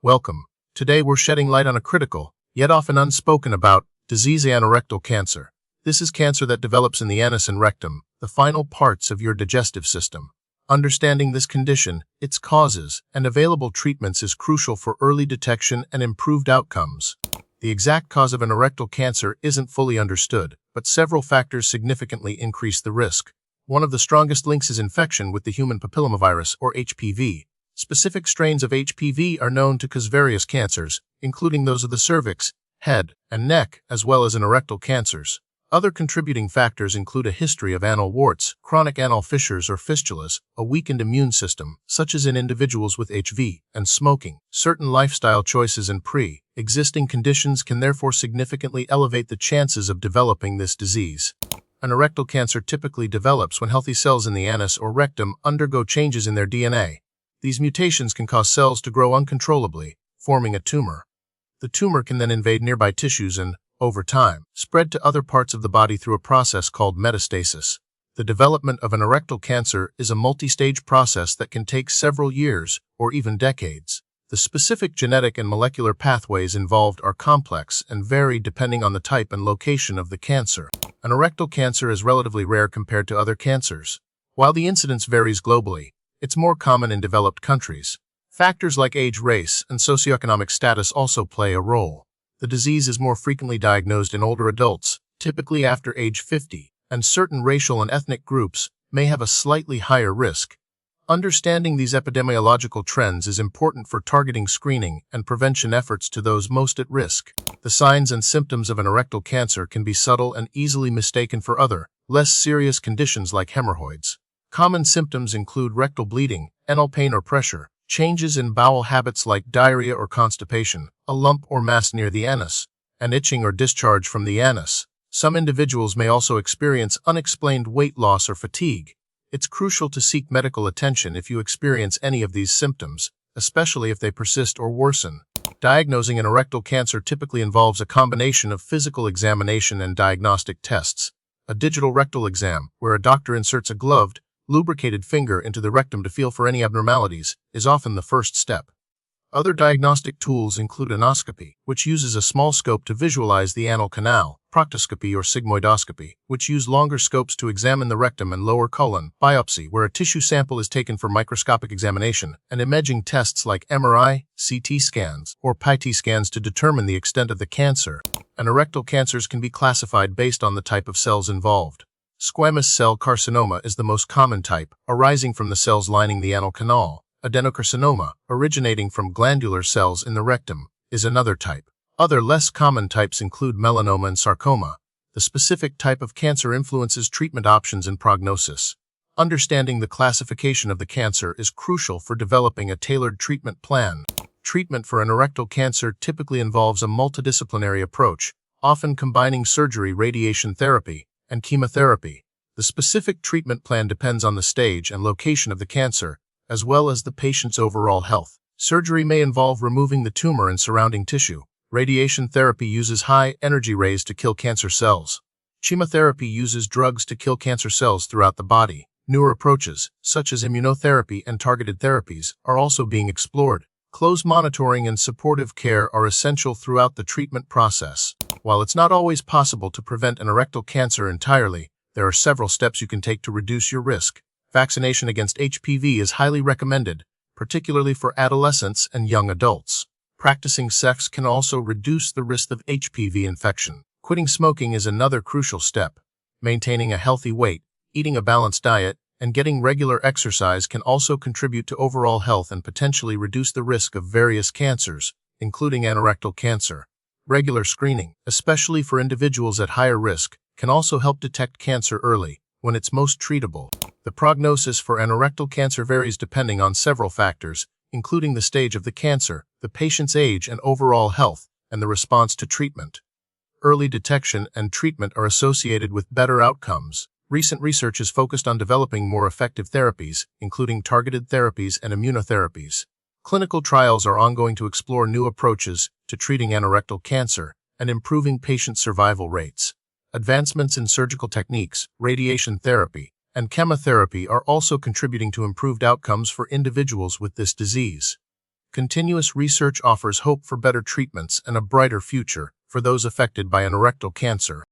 Welcome. Today we're shedding light on a critical, yet often unspoken about, disease: anorectal cancer. This is cancer that develops in the anus and rectum, the final parts of your digestive system. Understanding this condition, its causes, and available treatments is crucial for early detection and improved outcomes. The exact cause of anorectal cancer isn't fully understood, but several factors significantly increase the risk. One of the strongest links is infection with the human papillomavirus, or HPV. Specific strains of HPV are known to cause various cancers, including those of the cervix, head, and neck, as well as anorectal cancers. Other contributing factors include a history of anal warts, chronic anal fissures or fistulas, a weakened immune system, such as in individuals with HIV, and smoking. Certain lifestyle choices and pre-existing conditions can therefore significantly elevate the chances of developing this disease. Anorectal cancer typically develops when healthy cells in the anus or rectum undergo changes in their DNA. These mutations can cause cells to grow uncontrollably, forming a tumor. The tumor can then invade nearby tissues and, over time, spread to other parts of the body through a process called metastasis. The development of anorectal cancer is a multi-stage process that can take several years or even decades. The specific genetic and molecular pathways involved are complex and vary depending on the type and location of the cancer. Anorectal cancer is relatively rare compared to other cancers. While the incidence varies globally, it's more common in developed countries. Factors like age, race, and socioeconomic status also play a role. The disease is more frequently diagnosed in older adults, typically after age 50, and certain racial and ethnic groups may have a slightly higher risk. Understanding these epidemiological trends is important for targeting screening and prevention efforts to those most at risk. The signs and symptoms of anorectal cancer can be subtle and easily mistaken for other, less serious conditions like hemorrhoids. Common symptoms include rectal bleeding, anal pain or pressure, changes in bowel habits like diarrhea or constipation, a lump or mass near the anus, and itching or discharge from the anus. Some individuals may also experience unexplained weight loss or fatigue. It's crucial to seek medical attention if you experience any of these symptoms, especially if they persist or worsen. Diagnosing anorectal cancer typically involves a combination of physical examination and diagnostic tests. A digital rectal exam, where a doctor inserts a gloved, lubricated finger into the rectum to feel for any abnormalities, is often the first step. Other diagnostic tools include anoscopy, which uses a small scope to visualize the anal canal, proctoscopy or sigmoidoscopy, which use longer scopes to examine the rectum and lower colon, biopsy, where a tissue sample is taken for microscopic examination, and imaging tests like MRI, CT scans, or PET scans to determine the extent of the cancer. Anorectal cancers can be classified based on the type of cells involved. Squamous cell carcinoma is the most common type, arising from the cells lining the anal canal. Adenocarcinoma, originating from glandular cells in the rectum, is another type. Other less common types include melanoma and sarcoma. The specific type of cancer influences treatment options and prognosis. Understanding the classification of the cancer is crucial for developing a tailored treatment plan. Treatment for anorectal cancer typically involves a multidisciplinary approach, often combining surgery, radiation therapy, and chemotherapy. The specific treatment plan depends on the stage and location of the cancer, as well as the patient's overall health. Surgery may involve removing the tumor and surrounding tissue. Radiation therapy uses high-energy rays to kill cancer cells. Chemotherapy uses drugs to kill cancer cells throughout the body. Newer approaches, such as immunotherapy and targeted therapies, are also being explored. Close monitoring and supportive care are essential throughout the treatment process. While it's not always possible to prevent anorectal cancer entirely, there are several steps you can take to reduce your risk. Vaccination against HPV is highly recommended, particularly for adolescents and young adults. Practicing sex can also reduce the risk of HPV infection. Quitting smoking is another crucial step. Maintaining a healthy weight, eating a balanced diet, and getting regular exercise can also contribute to overall health and potentially reduce the risk of various cancers, including anorectal cancer. Regular screening, especially for individuals at higher risk, can also help detect cancer early, when it's most treatable. The prognosis for anorectal cancer varies depending on several factors, including the stage of the cancer, the patient's age and overall health, and the response to treatment. Early detection and treatment are associated with better outcomes. Recent research is focused on developing more effective therapies, including targeted therapies and immunotherapies. Clinical trials are ongoing to explore new approaches to treating anorectal cancer and improving patient survival rates. Advancements in surgical techniques, radiation therapy, and chemotherapy are also contributing to improved outcomes for individuals with this disease. continuous research offers hope for better treatments and a brighter future for those affected by anorectal cancer.